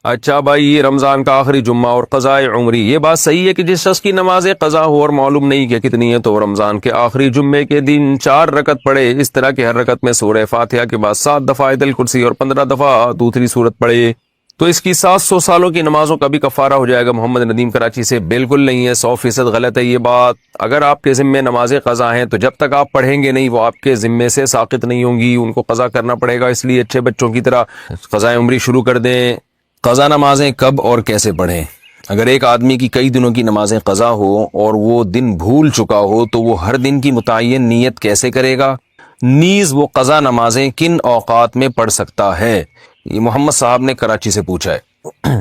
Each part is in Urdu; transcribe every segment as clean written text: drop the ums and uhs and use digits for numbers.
اچھا بھائی، یہ رمضان کا آخری جمعہ اور قضاء عمری، یہ بات صحیح ہے کہ جس شخص کی نماز قضا ہو اور معلوم نہیں کہ کتنی ہے تو وہ رمضان کے آخری جمعے کے دن 4 رکعت پڑھے، اس طرح کہ ہر رکعت میں سورہ فاتحہ کے بعد 7 دفعہ آیت الکرسی اور 15 دفعہ دوسری سورت پڑھے تو اس کی 700 سالوں کی نمازوں کا بھی کفارہ ہو جائے گا۔ محمد ندیم کراچی سے۔ بالکل نہیں ہے، 100% غلط ہے یہ بات۔ اگر آپ کے ذمے نماز قضا ہیں تو جب تک آپ پڑھیں گے نہیں وہ آپ کے ذمے سے ساقط نہیں ہوں گی، ان کو قضا کرنا پڑے گا۔ اس لیے اچھے بچوں کی طرح قضاء عمری شروع کر دیں۔ قضا نمازیں کب اور کیسے پڑھیں؟ اگر ایک آدمی کی کئی دنوں کی نمازیں قضا ہو اور وہ دن بھول چکا ہو تو وہ ہر دن کی متعین نیت کیسے کرے گا؟ نیز وہ قضا نمازیں کن اوقات میں پڑھ سکتا ہے؟ یہ محمد صاحب نے کراچی سے پوچھا ہے۔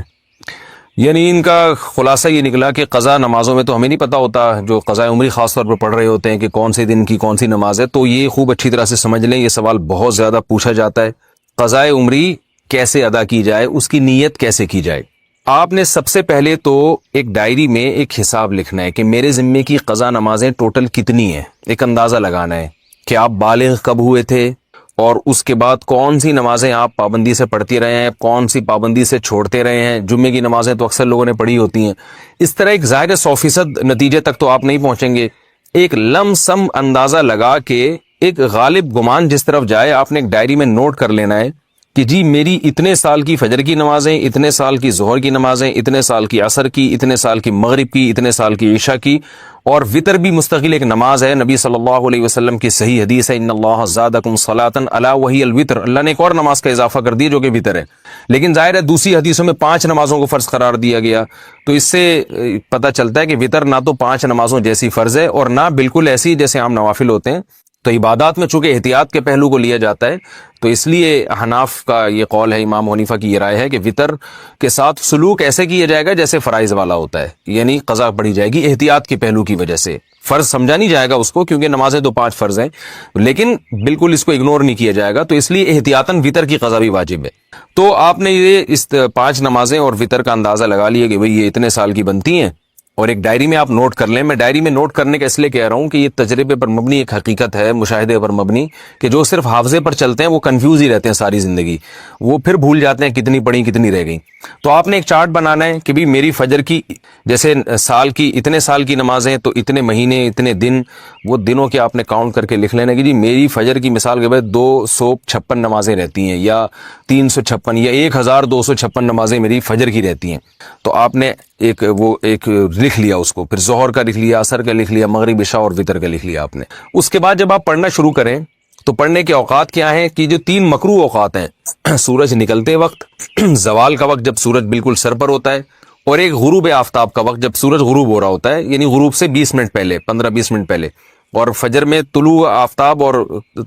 یعنی ان کا خلاصہ یہ نکلا کہ قضا نمازوں میں تو ہمیں نہیں پتہ ہوتا، جو قضاء عمری خاص طور پر پڑھ رہے ہوتے ہیں کہ کون سے دن کی کون سی نماز ہے، تو یہ خوب اچھی طرح سے سمجھ لیں، یہ سوال بہت زیادہ پوچھا جاتا ہے۔ قضاء عمری کیسے ادا کی جائے، اس کی نیت کیسے کی جائے؟ آپ نے سب سے پہلے تو ایک ڈائری میں ایک حساب لکھنا ہے کہ میرے ذمے کی قضا نمازیں ٹوٹل کتنی ہیں، ایک اندازہ لگانا ہے کہ آپ بالغ کب ہوئے تھے اور اس کے بعد کون سی نمازیں آپ پابندی سے پڑھتے رہے ہیں، کون سی پابندی سے چھوڑتے رہے ہیں۔ جمعے کی نمازیں تو اکثر لوگوں نے پڑھی ہوتی ہیں۔ اس طرح ایک ظاہر 100% نتیجے تک تو آپ نہیں پہنچیں گے، ایک لم سم اندازہ لگا کے ایک غالب گمان جس طرف جائے آپ نے ایک ڈائری میں نوٹ کر لینا ہے کہ جی میری اتنے سال کی فجر کی نمازیں، اتنے سال کی ظہر کی نمازیں، اتنے سال کی عصر کی، اتنے سال کی مغرب کی، اتنے سال کی عشاء کی، اور وطر بھی مستقل ایک نماز ہے۔ نبی صلی اللہ علیہ وسلم کی صحیح حدیث ہے، ان اللہ زادکم صلاۃ الا وہی الوتر، اللہ نے ایک اور نماز کا اضافہ کر دیا جو کہ وطر ہے۔ لیکن ظاہر ہے دوسری حدیثوں میں 5 نمازوں کو فرض قرار دیا گیا، تو اس سے پتہ چلتا ہے کہ وطر نہ تو 5 نمازوں جیسی فرض ہے اور نہ بالکل ایسی جیسے عام نوافل ہوتے ہیں۔ تو عبادات میں چونکہ احتیاط کے پہلو کو لیا جاتا ہے تو اس لیے حناف کا یہ قول ہے، امام حنیفہ کی یہ رائے ہے کہ وطر کے ساتھ سلوک ایسے کیا جائے گا جیسے فرائض والا ہوتا ہے، یعنی قضا پڑھی جائے گی احتیاط کے پہلو کی وجہ سے۔ فرض سمجھا نہیں جائے گا اس کو کیونکہ نمازیں تو 5 فرض ہیں، لیکن بالکل اس کو اگنور نہیں کیا جائے گا، تو اس لیے احتیاطاً وطر کی قضا بھی واجب ہے۔ تو آپ نے یہ اس 5 نمازیں اور وطر کا اندازہ لگا لیا کہ بھئی یہ اتنے سال کی بنتی ہیں، اور ایک ڈائری میں آپ نوٹ کر لیں۔ میں ڈائری میں نوٹ کرنے کا اس لیے کہہ رہا ہوں کہ یہ تجربے پر مبنی ایک حقیقت ہے، مشاہدے پر مبنی، کہ جو صرف حافظے پر چلتے ہیں وہ کنفیوز ہی رہتے ہیں ساری زندگی، وہ پھر بھول جاتے ہیں کتنی پڑھی کتنی رہ گئی۔ تو آپ نے ایک چارٹ بنانا ہے کہ بھی میری فجر کی جیسے سال کی اتنے سال کی نمازیں تو اتنے مہینے اتنے دن، وہ دنوں کے آپ نے کاؤنٹ کر کے لکھ لینا کہ جی میری فجر کی مثال کے بعد 256 نمازیں رہتی ہیں یا 356 یا 1256 نمازیں میری فجر کی رہتی ہیں۔ تو آپ نے ایک لکھ لیا اس کو، پھر ظہر کا لکھ لیا، عصر کا لکھ لیا، مغرب عشاء اور وطر کا لکھ لیا آپ نے۔ اس کے بعد جب آپ پڑھنا شروع کریں تو پڑھنے کے اوقات کیا ہیں کہ جو 3 مکروہ اوقات ہیں، سورج نکلتے وقت، زوال کا وقت جب سورج بالکل سر پر ہوتا ہے، اور ایک غروب آفتاب کا وقت جب سورج غروب ہو رہا ہوتا ہے، یعنی غروب سے 20 منٹ پہلے، 15-20 منٹ پہلے، اور فجر میں طلوع آفتاب اور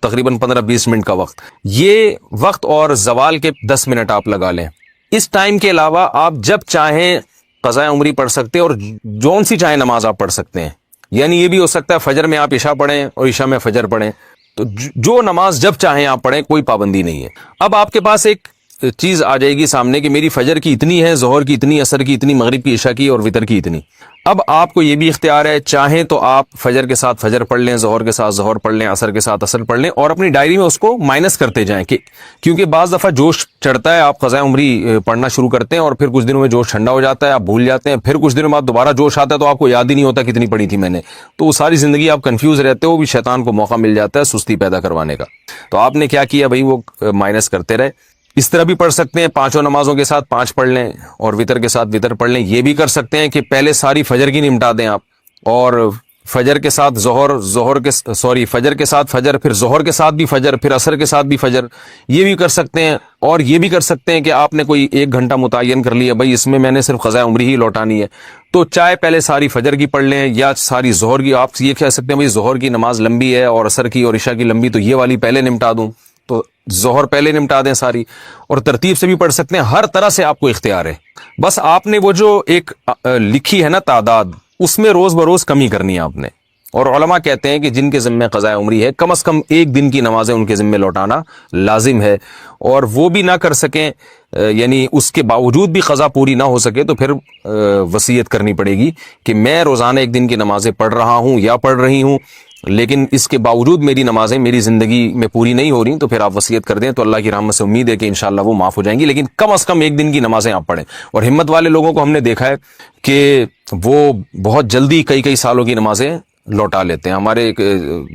تقریباً 15-20 منٹ کا وقت، یہ وقت اور زوال کے 10 منٹ آپ لگا لیں۔ اس ٹائم کے علاوہ آپ جب چاہیں قضاء عمری پڑھ سکتے ہیں اور جون سی چاہیں نماز آپ پڑھ سکتے ہیں، یعنی یہ بھی ہو سکتا ہے فجر میں آپ عشاء پڑھیں اور عشاء میں فجر پڑھیں، تو جو نماز جب چاہیں آپ پڑھیں، کوئی پابندی نہیں ہے۔ اب آپ کے پاس ایک چیز آ جائے گی سامنے کہ میری فجر کی اتنی ہے، ظہر کی اتنی، عصر کی اتنی، مغرب کی، عشاء کی اور وطر کی اتنی۔ اب آپ کو یہ بھی اختیار ہے، چاہیں تو آپ فجر کے ساتھ فجر پڑھ لیں، ظہر کے ساتھ ظہر پڑھ لیں، عصر کے ساتھ عصر پڑھ لیں، اور اپنی ڈائری میں اس کو مائنس کرتے جائیں کہ کیونکہ بعض دفعہ جوش چڑھتا ہے، آپ قضاء عمری پڑھنا شروع کرتے ہیں اور پھر کچھ دنوں میں جوش ٹھنڈا ہو جاتا ہے، آپ بھول جاتے ہیں، پھر کچھ دنوں بعد دوبارہ جوش آتا ہے تو آپ کو یاد ہی نہیں ہوتا کتنی پڑھی تھی میں نے، تو وہ ساری زندگی آپ کنفیوز رہتے ہو، بھی شیطان کو موقع مل جاتا ہے سستی پیدا کروانے کا۔ تو آپ نے کیا کیا بھائی، وہ مائنس کرتے رہے۔ اس طرح بھی پڑھ سکتے ہیں، 5 نمازوں کے ساتھ 5 پڑھ لیں اور وطر کے ساتھ وطر پڑھ لیں۔ یہ بھی کر سکتے ہیں کہ پہلے ساری فجر کی نمٹا دیں آپ، اور فجر کے ساتھ فجر کے ساتھ فجر، پھر ظہر کے ساتھ بھی فجر، پھر عصر کے ساتھ بھی فجر، یہ بھی کر سکتے ہیں۔ اور یہ بھی کر سکتے ہیں کہ آپ نے کوئی 1 گھنٹہ متعین کر لیا، بھائی اس میں نے صرف قضاء عمری ہی لوٹانی ہے، تو چاہے پہلے ساری فجر کی پڑھ لیں یا ساری ظہر کی۔ آپ یہ کہہ سکتے ہیں بھائی ظہر کی نماز لمبی ہے اور عصر کی اور عشاء کی لمبی، تو یہ والی پہلے نمٹا دوں، تو ظہر پہلے نمٹا دیں ساری، اور ترتیب سے بھی پڑھ سکتے ہیں۔ ہر طرح سے آپ کو اختیار ہے، بس آپ نے وہ جو ایک لکھی ہے نا تعداد، اس میں روز بروز کمی کرنی ہے آپ نے۔ اور علماء کہتے ہیں کہ جن کے ذمہ قضاء عمری ہے کم از کم 1 دن کی نمازیں ان کے ذمہ لوٹانا لازم ہے، اور وہ بھی نہ کر سکیں، یعنی اس کے باوجود بھی قضا پوری نہ ہو سکے تو پھر وصیت کرنی پڑے گی کہ میں روزانہ 1 دن کی نمازیں پڑھ رہا ہوں یا پڑھ رہی ہوں، لیکن اس کے باوجود میری نمازیں میری زندگی میں پوری نہیں ہو رہی، تو پھر آپ وصیت کر دیں تو اللہ کی رحمت سے امید ہے کہ انشاءاللہ وہ معاف ہو جائیں گی، لیکن کم از کم ایک دن کی نمازیں آپ پڑھیں۔ اور ہمت والے لوگوں کو ہم نے دیکھا ہے کہ وہ بہت جلدی کئی سالوں کی نمازیں لوٹا لیتے ہیں۔ ہمارے ایک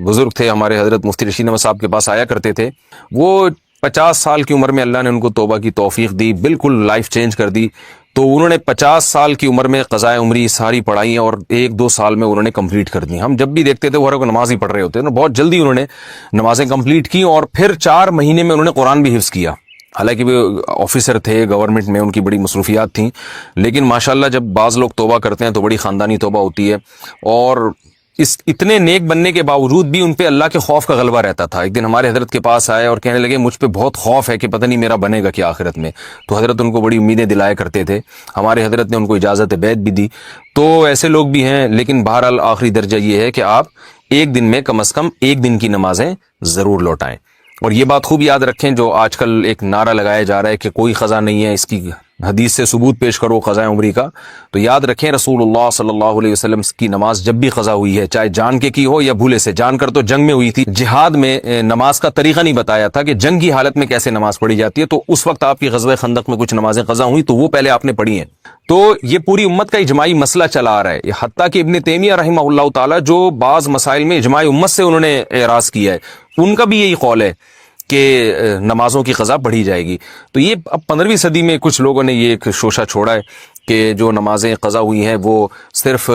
بزرگ تھے، ہمارے حضرت مفتی رشید احمد صاحب کے پاس آیا کرتے تھے، وہ 50 سال کی عمر میں اللہ نے ان کو توبہ کی توفیق دی، بالکل لائف چینج کر دی۔ تو انہوں نے 50 سال کی عمر میں قضائے عمری ساری پڑھائی ہیں اور 1-2 سال میں انہوں نے کمپلیٹ کر دی۔ ہم جب بھی دیکھتے تھے وہ ہر کوئی نماز ہی پڑھ رہے ہوتے ہیں، بہت جلدی انہوں نے نمازیں کمپلیٹ کی، اور پھر 4 مہینے میں انہوں نے قرآن بھی حفظ کیا۔ حالانکہ وہ آفیسر تھے گورنمنٹ میں، ان کی بڑی مصروفیات تھیں، لیکن ماشاءاللہ جب بعض لوگ توبہ کرتے ہیں تو بڑی خاندانی توبہ ہوتی ہے، اور اس اتنے نیک بننے کے باوجود بھی ان پہ اللہ کے خوف کا غلبہ رہتا تھا۔ ایک دن ہمارے حضرت کے پاس آئے اور کہنے لگے مجھ پہ بہت خوف ہے کہ پتہ نہیں میرا بنے گا کیا آخرت میں۔ تو حضرت ان کو بڑی امیدیں دلایا کرتے تھے، ہمارے حضرت نے ان کو اجازت بیعت بھی دی۔ تو ایسے لوگ بھی ہیں، لیکن بہرحال آخری درجہ یہ ہے کہ آپ ایک دن میں کم از کم ایک دن کی نمازیں ضرور لوٹائیں۔ اور یہ بات خوب یاد رکھیں، جو آج کل ایک نعرہ لگایا جا رہا ہے کہ کوئی قضا نہیں ہے، اس کی حدیث سے ثبوت پیش کرو قضاء عمری کا، تو یاد رکھیں رسول اللہ صلی اللہ علیہ وسلم کی نماز جب بھی قضا ہوئی ہے، چاہے جان کے کی ہو یا بھولے سے، جان کر تو جنگ میں ہوئی تھی، جہاد میں نماز کا طریقہ نہیں بتایا تھا کہ جنگ کی حالت میں کیسے نماز پڑھی جاتی ہے، تو اس وقت آپ کی غزوہ خندق میں کچھ نمازیں قضا ہوئی تو وہ پہلے آپ نے پڑھی ہیں۔ تو یہ پوری امت کا اجماعی مسئلہ چلا آ رہا ہے، حتیٰ کہ ابن تیمیہ رحمہ اللہ تعالی جو بعض مسائل میں اجماع امت سے انہوں نے اعراض کیا ہے، ان کا بھی یہی قول ہے کہ نمازوں کی قضا پڑھی جائے گی۔ تو یہ اب 15ویں صدی میں کچھ لوگوں نے یہ ایک شوشہ چھوڑا ہے کہ جو نمازیں قضا ہوئی ہیں وہ صرف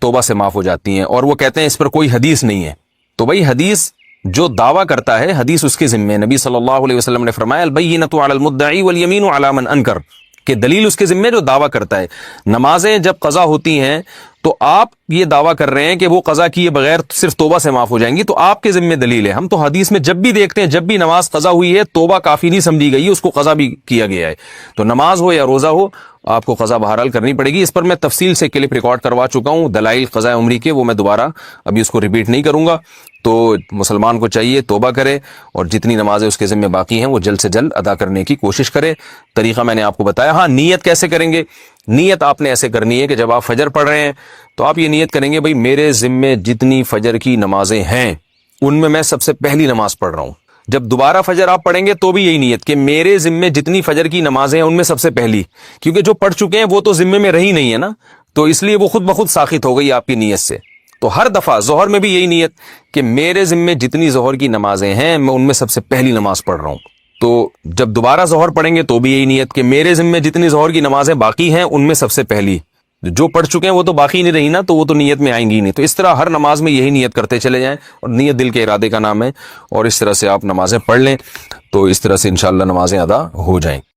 توبہ سے معاف ہو جاتی ہیں، اور وہ کہتے ہیں اس پر کوئی حدیث نہیں ہے۔ تو بھائی حدیث جو دعویٰ کرتا ہے، حدیث اس کے ذمہ ہے۔ نبی صلی اللہ علیہ وسلم نے فرمایا البینۃ علی المدعی والیمین علی من انکر، کہ دلیل اس کے ذمہ جو دعویٰ کرتا ہے۔ نمازیں جب قضا ہوتی ہیں تو آپ یہ دعویٰ کر رہے ہیں کہ وہ قضا کیے بغیر صرف توبہ سے معاف ہو جائیں گی، تو آپ کے ذمہ دلیل ہے۔ ہم تو حدیث میں جب بھی دیکھتے ہیں، جب بھی نماز قضا ہوئی ہے توبہ کافی نہیں سمجھی گئی ہے، اس کو قضا بھی کیا گیا ہے۔ تو نماز ہو یا روزہ ہو، آپ کو قضا بہرحال کرنی پڑے گی۔ اس پر میں تفصیل سے کلپ ریکارڈ کروا چکا ہوں دلائل قضاء عمری کے، وہ میں دوبارہ ابھی اس کو ریپیٹ نہیں کروں گا۔ تو مسلمان کو چاہیے توبہ کرے، اور جتنی نمازیں اس کے ذمہ باقی ہیں وہ جلد سے جلد ادا کرنے کی کوشش کرے۔ طریقہ میں نے آپ کو بتایا۔ ہاں، نیت کیسے کریں گے؟ نیت آپ نے ایسے کرنی ہے کہ جب آپ فجر پڑھ رہے ہیں تو آپ یہ نیت کریں گے بھائی میرے ذمہ جتنی فجر کی نمازیں ہیں ان میں سب سے پہلی نماز پڑھ رہا ہوں۔ جب دوبارہ فجر آپ پڑھیں گے تو بھی یہی نیت کہ میرے ذمہ جتنی فجر کی نمازیں ہیں ان میں سب سے پہلی، کیونکہ جو پڑھ چکے ہیں وہ تو ذمہ میں رہی نہیں ہے نا، تو اس لیے وہ خود بخود ساخط ہو گئی آپ کی نیت سے۔ تو ہر دفعہ ظہر میں بھی یہی نیت کہ میرے ذمہ جتنی ظہر کی نمازیں ہیں میں ان میں سب سے پہلی نماز پڑھ رہا ہوں۔ تو جب دوبارہ ظہر پڑھیں گے تو بھی یہی نیت کہ میرے ذمہ جتنی ظہر کی نمازیں باقی ہیں ان میں سب سے پہلی، جو پڑھ چکے ہیں وہ تو باقی نہیں رہی نا، تو وہ تو نیت میں آئیں گی نہیں۔ تو اس طرح ہر نماز میں یہی نیت کرتے چلے جائیں، اور نیت دل کے ارادے کا نام ہے، اور اس طرح سے آپ نمازیں پڑھ لیں تو اس طرح سے انشاءاللہ نمازیں ادا ہو جائیں۔